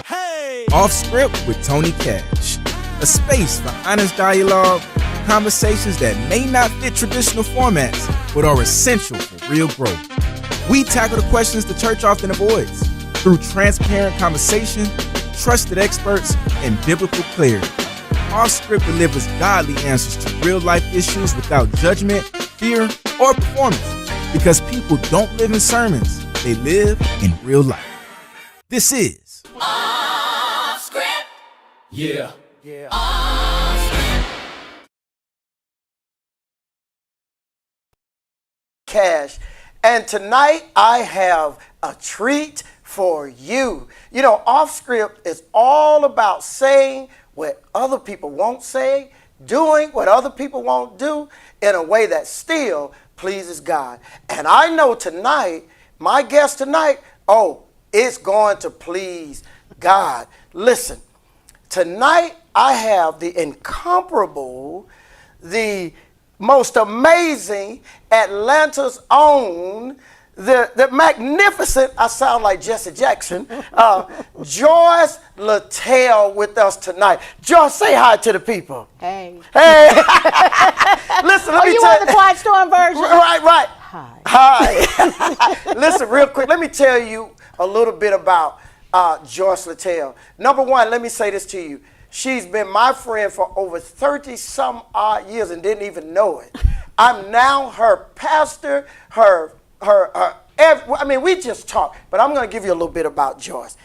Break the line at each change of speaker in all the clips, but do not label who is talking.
Hey! Off Script with Tony Cash. A space for honest dialogue, conversations that may not fit traditional formats, but are essential for real growth. We tackle the questions the church often avoids through transparent conversation, trusted experts, and biblical clarity. Off Script delivers godly answers to real-life issues without judgment, fear, or performance. Because people don't live in sermons, they live in real life. This is
Off Script.
Yeah.
Cash. And tonight I have a treat for you. You know, Off Script is all about saying what other people won't say, doing what other people won't do in a way that still pleases God. And I know tonight, my guest tonight, it's going to please God. Listen, tonight I have the incomparable, the most amazing, Atlanta's own, the magnificent, I sound like Jesse Jackson, Joyce Littell with us tonight. Joyce, say hi to the people.
Hey.
Hey. Listen, let me
you
tell
want the Quiet Storm version?
Right.
Hi.
Listen, real quick, let me tell you a little bit about Joyce Littell. Number one, let me say this to you. She's been my friend for over 30-some odd years and didn't even know it. I'm now her pastor, we just talk, but I'm going to give you a little bit about Joyce.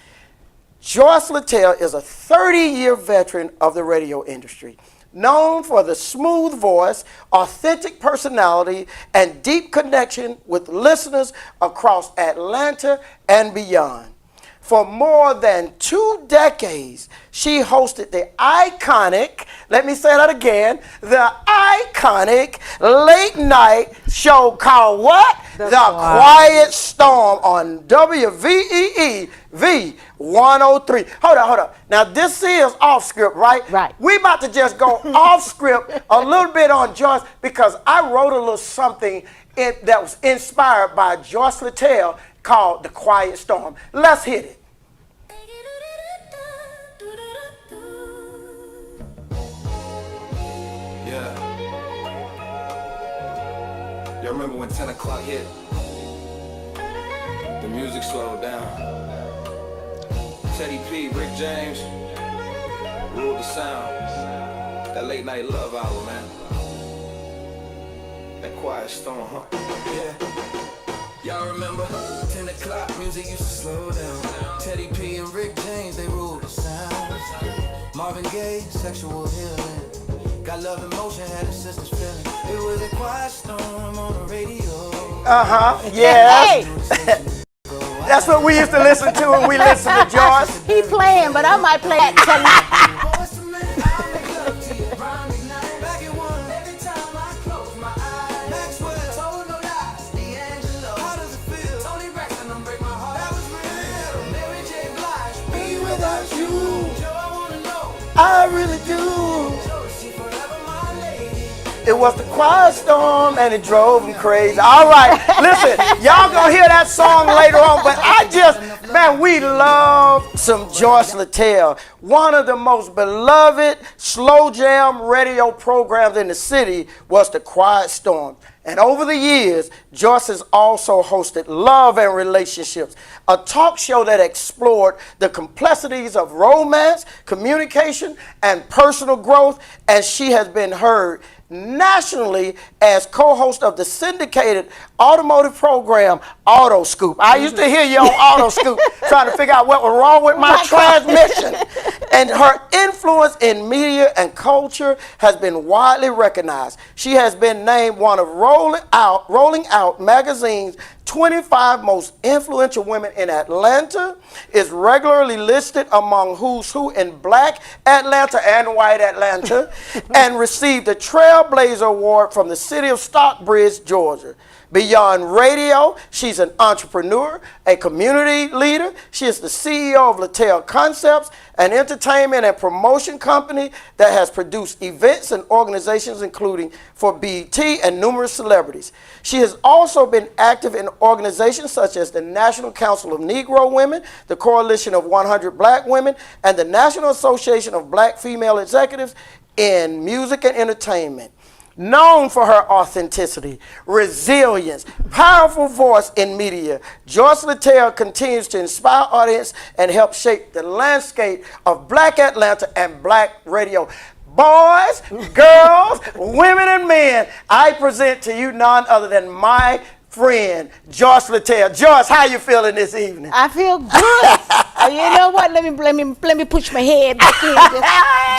Joyce Littell is a 30-year veteran of the radio industry, known for the smooth voice, authentic personality, and deep connection with listeners across Atlanta and beyond. For more than 2 decades, she hosted the iconic, let me say that again, the iconic late night show called what? The Quiet Storm on WVEE V103. Hold on. Now this is Off Script, right?
Right.
We about to just go off script a little bit on Joyce because I wrote a little something that was inspired by Joyce Littell called The Quiet Storm. Let's hit it.
Y'all remember when 10 o'clock hit? The music slowed down. Teddy P, Rick James ruled the sound. That late night love hour, man. That Quiet Storm, huh? Yeah. Y'all remember 10 o'clock, music used to slow down. Teddy P and Rick James, they ruled the sound. Marvin Gaye, sexual healing. Got love and motion, had his sisters feeling. It was a quiet storm on the radio.
Yeah.
Hey.
That's what we used to listen to when we listened to Joyce.
He playing, but I might play it tonight.
I really do. It was the Quiet Storm and it drove him crazy. All right, listen, y'all gonna hear that song later on, but we love some Joyce Littell. One of the most beloved slow jam radio programs in the city was the Quiet Storm. And over the years, Joyce has also hosted Love and Relationships, a talk show that explored the complexities of romance, communication, and personal growth, and she has been heard nationally as co-host of the syndicated automotive program Auto Scoop. I used to hear you on Auto Scoop trying to figure out what was wrong with my transmission. And her influence in media and culture has been widely recognized. She has been named one of Rolling Out magazine's 25 most influential women in Atlanta, is regularly listed among who's who in Black Atlanta and White Atlanta, and received the Trailblazer Award from the city of Stockbridge, Georgia. Beyond radio, she's an entrepreneur, a community leader. She is the CEO of Latel Concepts, an entertainment and promotion company that has produced events and organizations including for BET and numerous celebrities. She has also been active in organizations such as the National Council of Negro Women, the Coalition of 100 Black Women, and the National Association of Black Female Executives in Music and Entertainment. Known for her authenticity, resilience, powerful voice in media, Joyce Latel continues to inspire audience and help shape the landscape of Black Atlanta and Black radio. Boys, girls, women, and men, I present to you none other than my friend, Joyce Latel. Joyce, how you feeling this evening?
I feel good. You know what? Let me push my head back in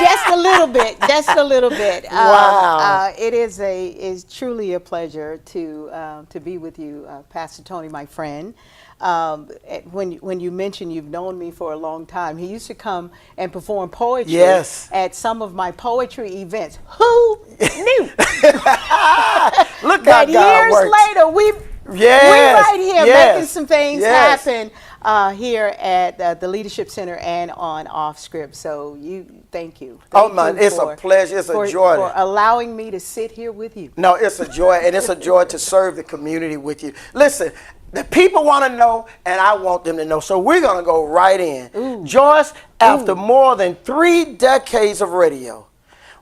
just a little bit. Just a little bit.
Wow.
It is truly a pleasure to be with you, Pastor Tony, my friend. When you mentioned you've known me for a long time, he used to come and perform poetry at some of my poetry events. Who knew?
Look
that
how God
years
works.
later, we're right here making some things happen here at the Leadership Center and on Off Script. So thank you.
Oh man, it's a pleasure. It's a joy
for allowing me to sit here with you.
No, it's a joy, and it's a joy to serve the community with you. Listen, the people want to know, and I want them to know. So we're gonna go right in.
Ooh.
Joyce, after more than 3 decades of radio,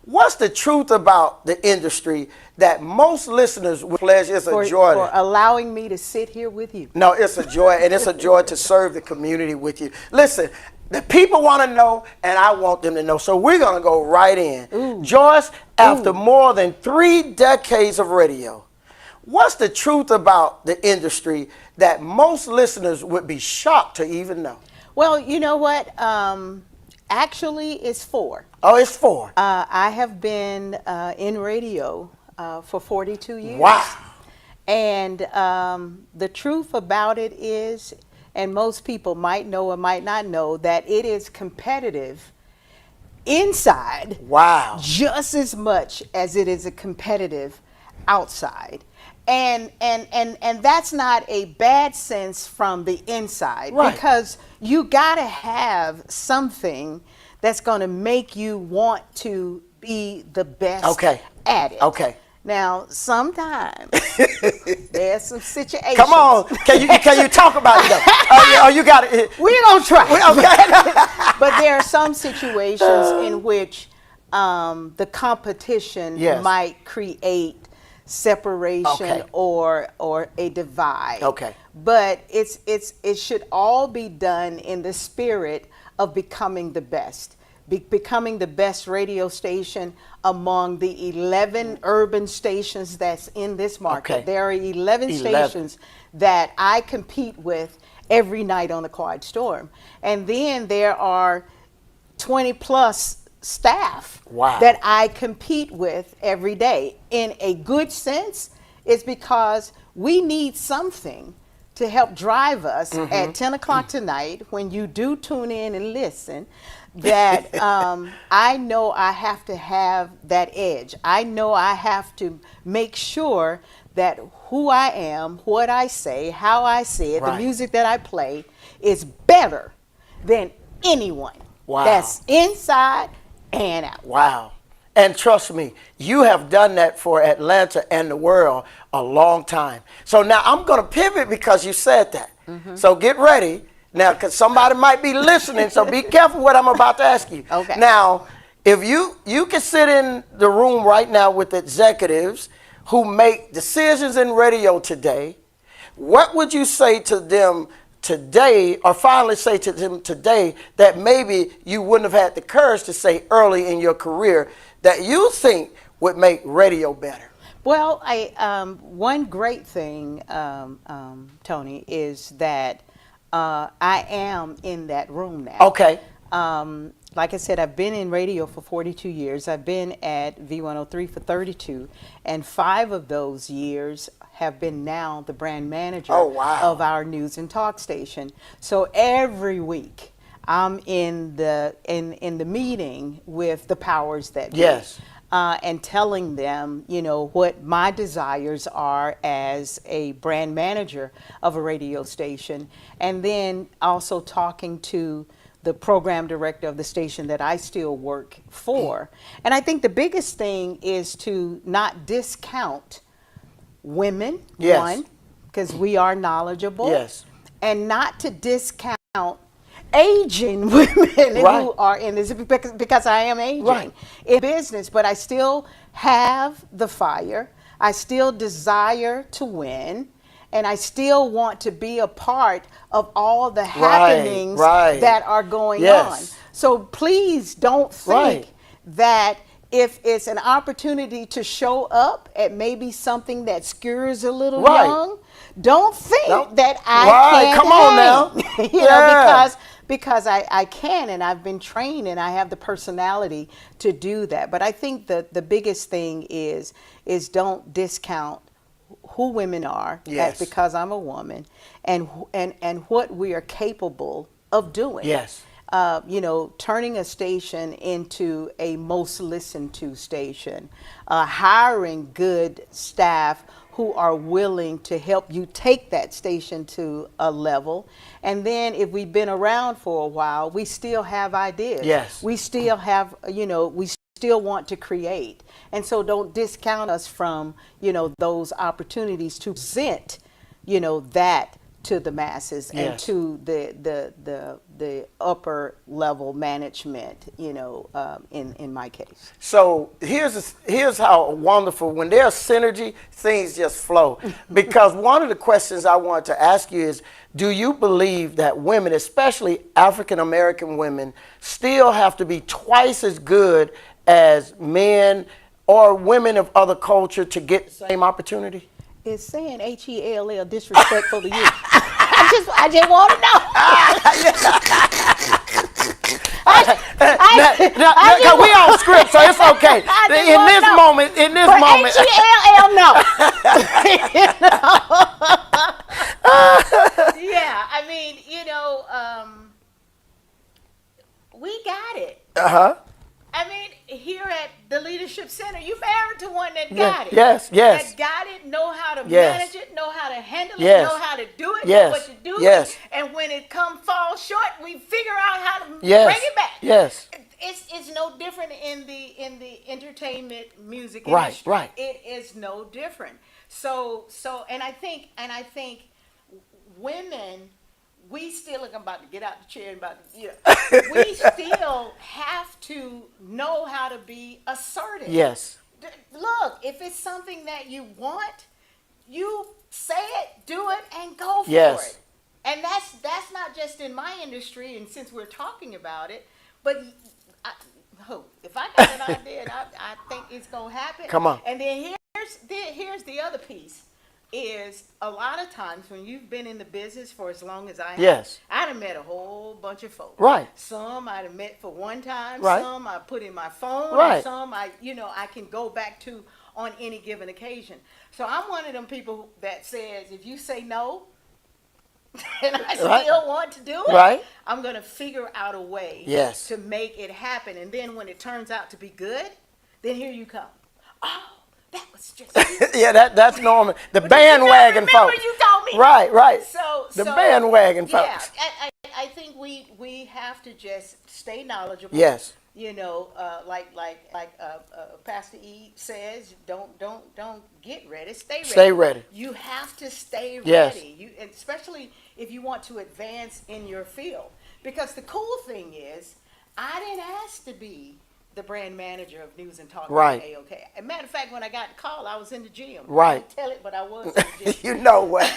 what's the truth about the industry that most listeners would pleasure? It's a joy.
For allowing me to sit here with you.
No, it's a joy, and it's a joy to serve the community with you. Listen, the people want to know, and I want them to know. So we're going to go right in.
Ooh.
Joyce, after more than 3 decades of radio, what's the truth about the industry that most listeners would be shocked to even know?
Well, you know what? Actually, it's 4.
Oh, it's 4.
I have been in radio for 42 years.
Wow.
And the truth about it is, and most people might know or might not know, that it is competitive inside.
Wow.
Just as much as it is a competitive outside. And that's not a bad sense from the inside,
right,
because you gotta have something that's gonna make you want to be the best at it.
Okay.
Now, sometimes there's some situations.
Come on, can you talk about it though? You got it.
We're gonna try.
Okay.
But there are some situations in which the competition might create separation or a divide.
Okay.
But it should all be done in the spirit of becoming the best. Becoming the best radio station among the 11 urban stations that's in this market.
Okay.
There are 11 stations that I compete with every night on the Quiet Storm. And then there are 20 plus staff that I compete with every day. In a good sense, it's because we need something to help drive us at 10 o'clock tonight when you do tune in and listen, that I know I have to have that edge. I know I have to make sure that who I am, what I say, how I say it, the music that I play is better than anyone that's inside and out.
Wow. And trust me, you have done that for Atlanta and the world a long time. So now I'm going to pivot because you said that. So get ready. Now, because somebody might be listening, so be careful what I'm about to ask you.
Okay.
Now, if you can sit in the room right now with executives who make decisions in radio today, what would you say to them today, or finally say to them today, that maybe you wouldn't have had the courage to say early in your career that you think would make radio better?
Well, one great thing, Tony, is that I am in that room now.
Okay.
Like I said, I've been in radio for 42 years. I've been at V103 for 32, and 5 of those years have been now the brand manager of our news and talk station. So every week I'm in the meeting with the powers that be.
Yes.
and telling them, what my desires are as a brand manager of a radio station, and then also talking to the program director of the station that I still work for. And I think the biggest thing is to not discount women,
Yes.
one, because we are knowledgeable,
Yes.
and not to discount aging women
Right.
who are in this, because I am aging
Right.
in business, but I still have the fire. I still desire to win, and I still want to be a part of all the happenings
right.
that are going
Yes.
on. So please don't think
Right.
that if it's an opportunity to show up at maybe something that skewers a little
Right.
young, don't think
Nope.
that I
Right.
can't
Come on
hang.
now. Yeah.
Because I can, and I've been trained, and I have the personality to do that. But I think the biggest thing is don't discount who women are,
Yes.
because I'm a woman, and what we are capable of doing.
Yes.
Turning a station into a most listened to station, hiring good staff who are willing to help you take that station to a level. And then if we've been around for a while, we still have ideas.
Yes.
We still have, we still want to create. And so don't discount us from, those opportunities to present, that to the masses and
Yes.
to the upper level management, in my case.
So here's how wonderful, when there's synergy, things just flow. Because one of the questions I wanted to ask you is, do you believe that women, especially African American women, still have to be twice as good as men or women of other culture to get the same opportunity?
Is saying HELL disrespectful to you? I just want to know.
Because we on script, so it's okay. In this moment.
HELL, no. Yeah, I mean, we got it.
Uh-huh.
I mean, here at the Leadership Center, you've married to one that got it.
Yes.
That got it, know how to
Yes.
manage it, know how to handle
Yes.
it, know how to do it,
Yes.
know what to do.
Yes.
And when it falls short, we figure out how to
Yes.
bring it back.
Yes.
It's no different in the entertainment music
Right,
industry.
right.
It is no different. So and I think women, we still, I'm about to get out the chair and we still have to know how to be assertive.
Yes.
Look, if it's something that you want, you say it, do it, and go for
Yes.
it. And that's not just in my industry, and since we're talking about it, but if I got an idea, and I think it's gonna happen.
Come on.
And then here's the other piece. Is a lot of times when you've been in the business for as long as I have,
Yes.
I'd have met a whole bunch of folks.
Right.
Some I'd have met for one time.
Right.
Some I put in my phone.
Right.
And some I can go back to on any given occasion. So I'm one of them people that says, if you say no, and I still want to do it,
Right.
I'm going to figure out a way
Yes.
to make it happen. And then when it turns out to be good, then here you come. Oh, that was just
Yeah, that's normal. The bandwagon
remember
folks.
you told me.
Right.
So
The bandwagon
yeah,
folks.
I think we have to just stay knowledgeable.
Yes.
Like Pastor E says, don't get ready. Stay ready.
Stay ready.
You have to stay
Yes.
ready. And especially if you want to advance in your field. Because the cool thing is, I didn't ask to be the brand manager of News and Talk
Right.
at AOK. As a matter of fact, when I got the call, I was in the gym.
Right.
I didn't tell it, but I was in the gym.
You know what?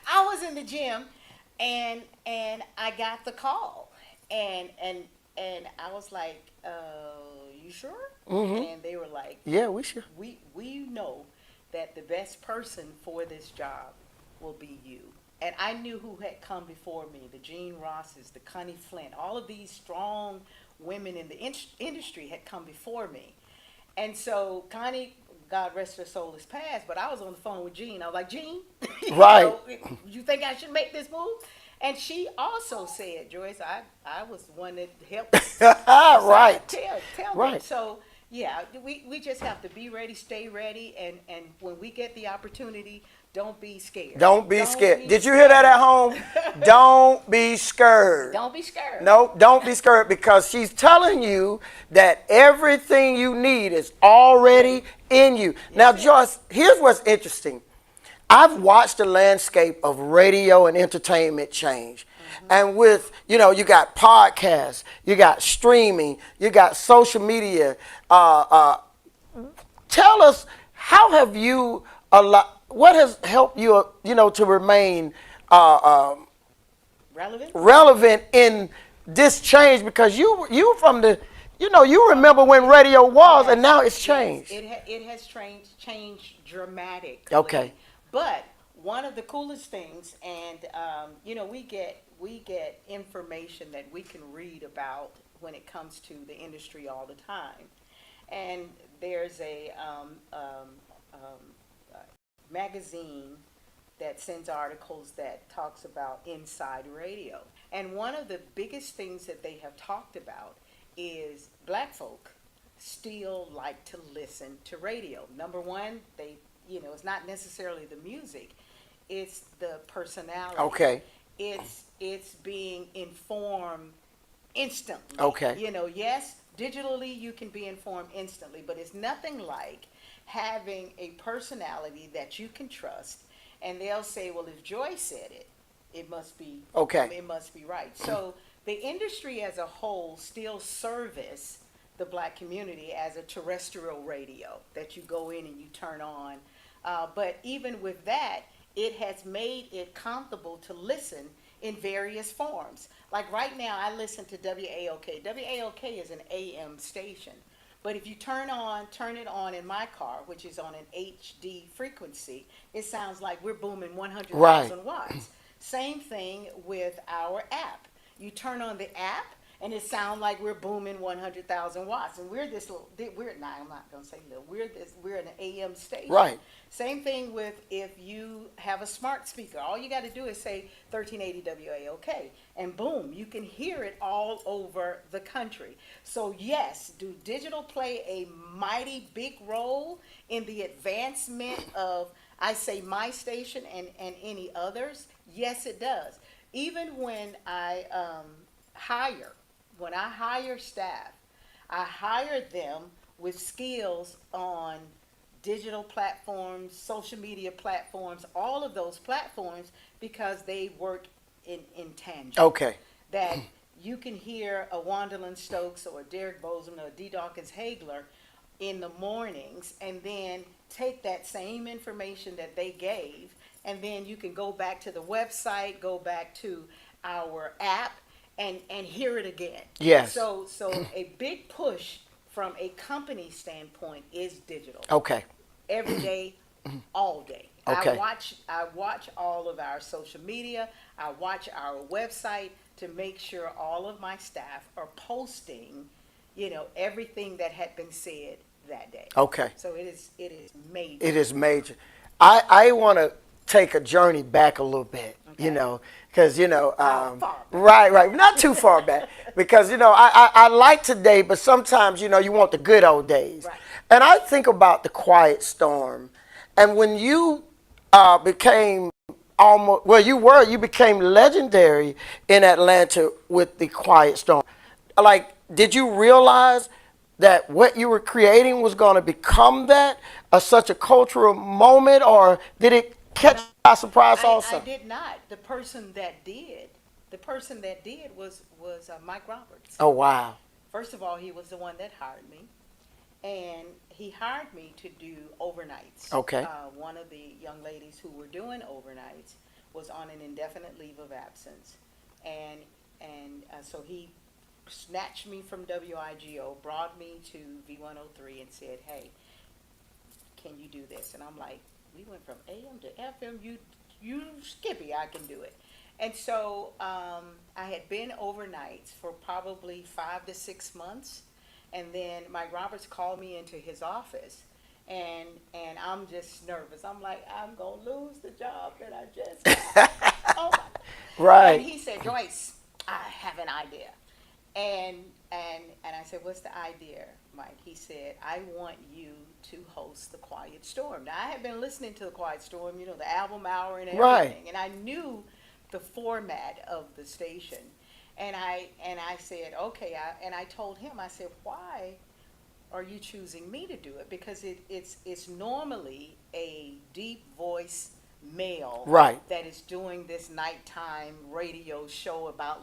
I was in the gym, and I got the call, and I was like, "You sure?"
Mm-hmm.
And they were like,
Yeah, we should.
We know that the best person for this job will be you." And I knew who had come before me: the Jean Rosses, the Connie Flint, all of these strong women in the industry had come before me, and so Connie, God rest her soul, is passed. But I was on the phone with Jean. I was like, Jean,
Right.
you think I should make this move? And she also said, Joyce, I was the one that helped
Right.
tell them.
Right.
So yeah, we just have to be ready, stay ready, and when we get the opportunity, don't be scared.
Don't be scared. Did you hear that at home? Don't be scared.
Don't be scared.
No, don't be scared, because she's telling you that everything you need is already in you. Now, Joyce, here's what's interesting. I've watched the landscape of radio and entertainment change. And with, you got podcasts, you got streaming, you got social media. Tell us, how have you, what has helped you, to remain relevant in this change? Because you from the, you remember when radio was, and now it's changed.
It has changed dramatically.
Okay.
But one of the coolest things, and we get information that we can read about when it comes to the industry all the time. And there's a magazine that sends articles that talks about inside radio. And one of the biggest things that they have talked about is black folk still like to listen to radio. Number one, it's not necessarily the music, it's the personality.
Okay.
It's being informed instantly.
Okay.
Yes, digitally you can be informed instantly, but it's nothing like having a personality that you can trust, and they'll say, well, if Joy said it, it must be okay. It must be right. So the industry as a whole still service the black community as a terrestrial radio that you go in and you turn on. But even with that, it has made it comfortable to listen in various forms. Like right now, I listen to WAOK. WAOK is an AM station. But if you turn it on in my car, which is on an HD frequency, it sounds like we're booming 100,000 watts. Same thing with our app. You turn on the app, and it sounds like we're booming 100,000 watts. And we're this little, I'm not going to say little, we're an AM station.
Right.
Same thing with if you have a smart speaker. All you got to do is say 1380 WAOK, and boom, you can hear it all over the country. So yes, do digital play a mighty big role in the advancement of, I say, my station and any others? Yes, it does. Even when I hire staff, I hire them with skills on digital platforms, social media platforms, all of those platforms, because they work in tangent.
Okay.
That you can hear a Wanderlin Stokes or a Derek Bozeman or a D. Dawkins Hagler in the mornings, and then take that same information that they gave, and then you can go back to the website, go back to our app, and hear it again.
Yes.
So a big push from a company standpoint is digital.
Okay.
Every day, all day.
Okay.
I watch all of our social media. I watch our website to make sure all of my staff are posting, everything that had been said that day.
Okay.
So it is major.
It is major. I want to take a journey back a little bit,
Okay.
because
far back?
right, not too far back, because I like today, but sometimes you want the good old days.
Right.
And I think about the Quiet Storm, and when you became you became legendary in Atlanta with the Quiet Storm. Like, did you realize that what you were creating was going to become such a cultural moment, or did it catch you by surprise also?
I did not. The person that did was Mike Roberts.
Oh, wow.
First of all, he was the one that hired me, and he hired me to do overnights.
Okay.
One of the young ladies who were doing overnights was on an indefinite leave of absence, and so he snatched me from WIGO, brought me to V103, and said, "Hey, can you do this?" And I'm like, "We went from AM to FM. You Skippy, I can do it." And so I had been overnights for probably 5 to 6 months, and then Mike Roberts called me into his office, and I'm just nervous. I'm like, I'm gonna lose the job that I just got. Oh my God.
Right.
And he said, Joyce, I have an idea. And I said, what's the idea, Mike? He said, I want you to host the Quiet Storm. Now I had been listening to the Quiet Storm, you know, the album hour and everything,
Right.
and I knew the format of the station. And I said, okay. And I told him, I said, why are you choosing me to do it? Because it's normally a deep voice male
Right.
that is doing this nighttime radio show about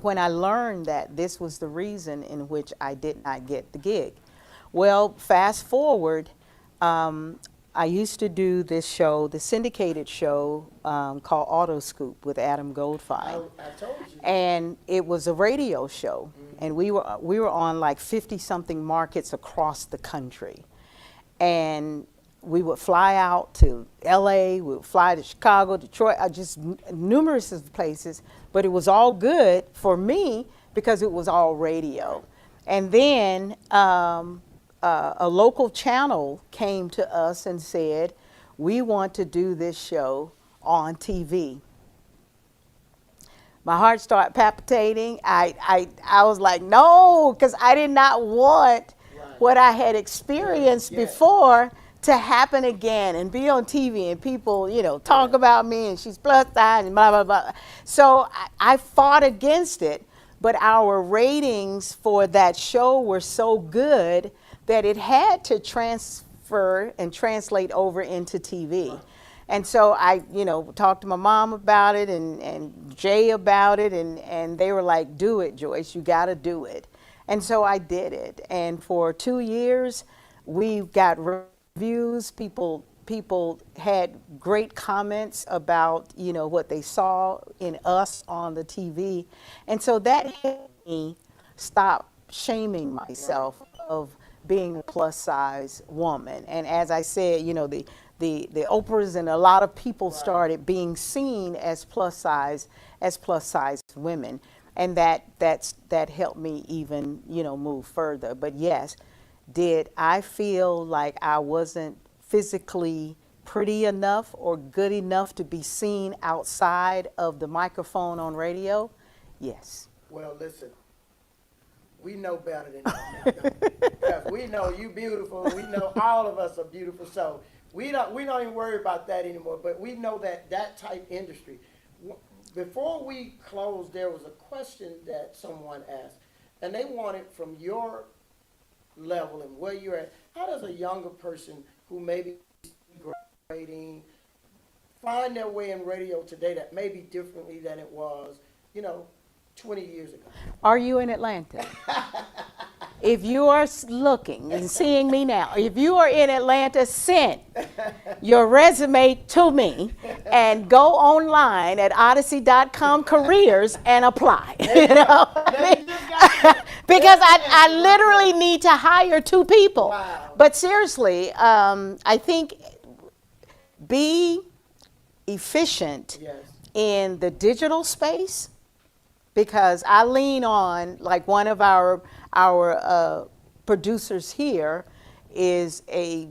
when I learned that this was the reason in which I did not get the gig. Well, fast forward, I used to do this show, the syndicated show called Auto Scoop with Adam Goldfine.
I told you.
And it was a radio show, and we were on like 50-something markets across the country. And we would fly out to LA, we would fly to Chicago, Detroit, just numerous of places, but it was all good for me because it was all radio. And then a local channel came to us and said, we want to do this show on TV. My heart started palpitating. I was like, no, because I did not want what I had experienced before to happen again and be on TV and people, talk about me and she's plus size and blah, blah, blah. So I fought against it, but our ratings for that show were so good that it had to transfer and translate over into TV. And so I, talked to my mom about it and Jay about it, and they were like, do it, Joyce, you gotta do it. And so I did it. And for 2 years, we got reviews. People had great comments about, what they saw in us on the TV. And so that helped me stop shaming myself of being a plus size woman. And as I said, the Oprahs and a lot of people started being seen as plus size women, and that helped me even move further. But yes, did I feel like I wasn't physically pretty enough or good enough to be seen outside of the microphone on radio? Yes.
Well, listen, we know better than that. Because we know you beautiful. We know all of us are beautiful. So we don't even worry about that anymore. But we know that type industry. Before we closed, there was a question that someone asked, and they wanted from your level and where you're at. How does a younger person who maybe graduating find their way in radio today that may be differently than it was, 20 years ago?
Are you in Atlanta? If you are looking and seeing me now, if you are in Atlanta, send your resume to me and go online at odyssey.com careers and apply. Because I literally need to hire 2 people.
Wow.
But seriously, I think be efficient in the digital space, because I lean on, like, one of our producers here is a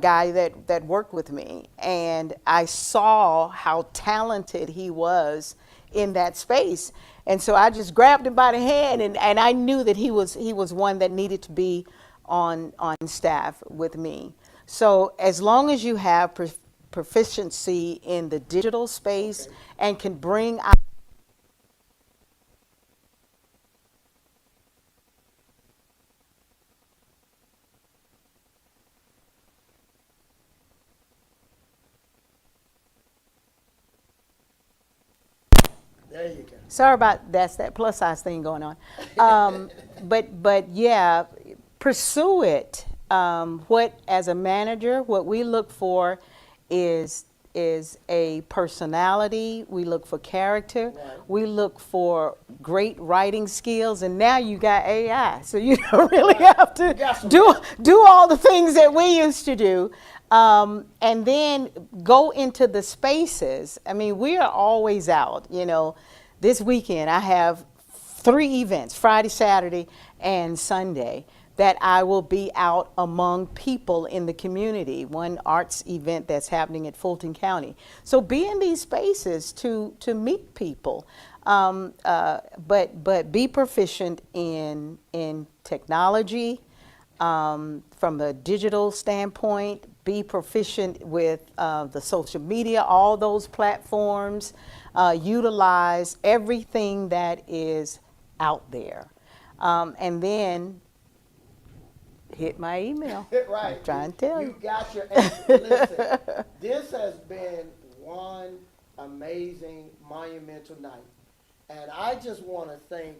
guy that worked with me, and I saw how talented he was in that space, and so I just grabbed him by the hand, and I knew that he was one that needed to be on staff with me. So as long as you have proficiency in the digital space and can bring out
There you go.
Sorry about that plus size thing going on. But yeah, pursue it. As a manager, what we look for is a personality. We look for character.
Right.
We look for great writing skills. And now you got AI, so you don't really have to do all the things that we used to do. And then go into the spaces. I mean, we are always out. This weekend I have 3 events, Friday, Saturday, and Sunday, that I will be out among people in the community. One arts event that's happening at Fulton County. So be in these spaces to meet people, but be proficient in technology, from a digital standpoint. Be proficient with the social media, all those platforms. Utilize everything that is out there, and then hit my email.
Right.
I'm trying to tell you.
You got your answer. Listen, this has been one amazing, monumental night. And I just want to thank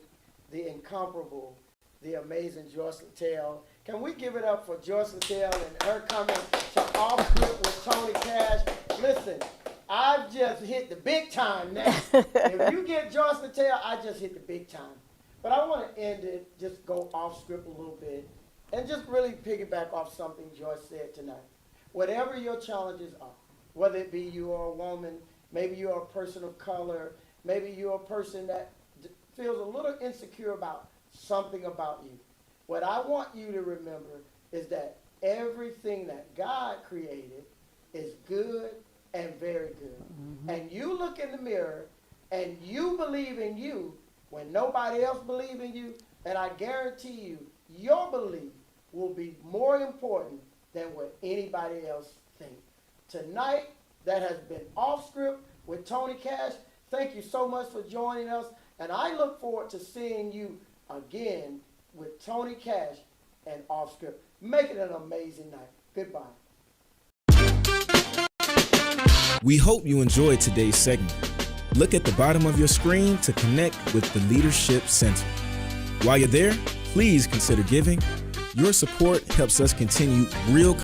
the incomparable, the amazing Joyce Littell. Can we give it up for Joyce Littell and her coming to Off Script with Tony Cash? Listen, I've just hit the big time now. If you get Joyce Littell, I just hit the big time. But I want to end it, just go off script a little bit, and just really piggyback off something Joyce said tonight. Whatever your challenges are, whether it be you are a woman, maybe you're a person of color, maybe you're a person that feels a little insecure about something about you. What I want you to remember is that everything that God created is good and very good. Mm-hmm. And you look in the mirror and you believe in you when nobody else believes in you, and I guarantee you, your belief will be more important than what anybody else thinks. Tonight, that has been Off Script with Tony Cash. Thank you so much for joining us, and I look forward to seeing you again with Tony Cash and Off Script. Make it an amazing night. Goodbye.
We hope you enjoyed today's segment. Look at the bottom of your screen to connect with the Leadership Center. While you're there, please consider giving. Your support helps us continue real